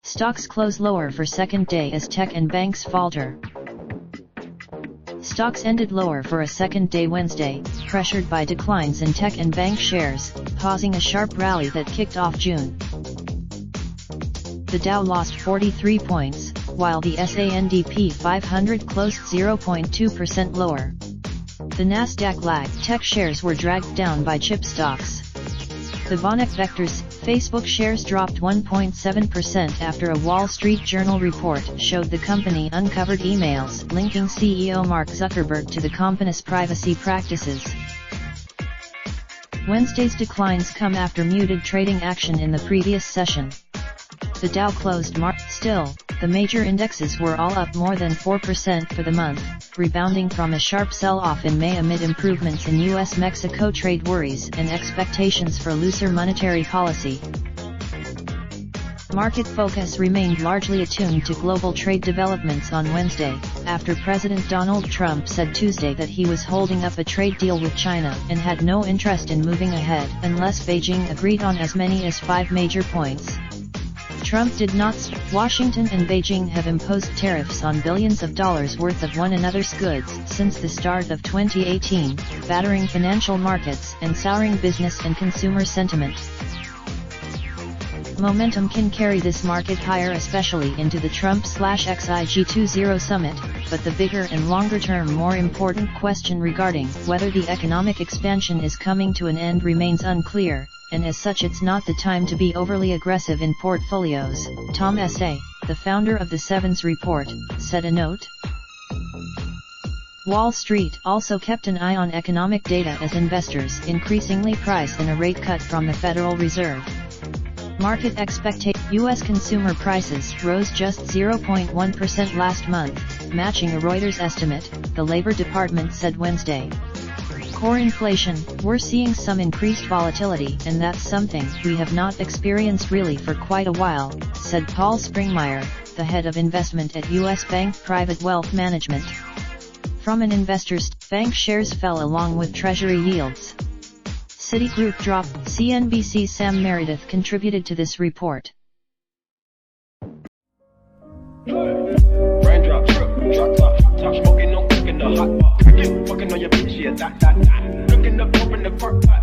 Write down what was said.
Stocks close lower for second day as tech and banks falter. Stocks ended lower for a second day Wednesday, pressured by declines in tech and bank shares, pausing a sharp rally that kicked off June. The Dow lost 43 points, while the S&P 500 closed 0.2% lower. The Nasdaq lagged. Tech shares were dragged down by chip stocks. The Vonek Vectors, Facebook shares dropped 1.7% after a Wall Street Journal report showed the company uncovered emails linking CEO Mark Zuckerberg to the company's privacy practices. Wednesday's declines come after muted trading action in the previous session. The Dow closed still, the major indexes were all up more than 4% for the month, rebounding from a sharp sell-off in May amid improvements in U.S.-Mexico trade worries and expectations for looser monetary policy. Market focus remained largely attuned to global trade developments on Wednesday, after President Donald Trump said Tuesday that he was holding up a trade deal with China and had no interest in moving ahead unless Beijing agreed on as many as 5 major points. Trump did not. Washington and Beijing have imposed tariffs on billions of dollars worth of one another's goods since the start of 2018, battering financial markets and souring business and consumer sentiment. Momentum can carry this market higher, especially into the Trump/Xi-G20 summit, but the bigger and longer-term more important question regarding whether the economic expansion is coming to an end remains unclear, and as such it's not the time to be overly aggressive in portfolios, Tom S.A., the founder of the Sevens Report, said a note. Wall Street also kept an eye on economic data as investors increasingly price in a rate cut from the Federal Reserve. Market expectations. U.S. consumer prices rose just 0.1% last month, matching a Reuters estimate, the Labor Department said Wednesday. Core inflation, we're seeing some increased volatility, and that's something we have not experienced really for quite a while, said Paul Springmeier, the head of investment at U.S. Bank Private Wealth Management. From an investor's, bank shares fell along with Treasury yields. Citigroup dropped. CNBC's Sam Meredith contributed to this report. Raindrop, drop top, smoking, no cooking the hot pot. Fucking on your bitch, yeah, that. Looking up, open the park pot.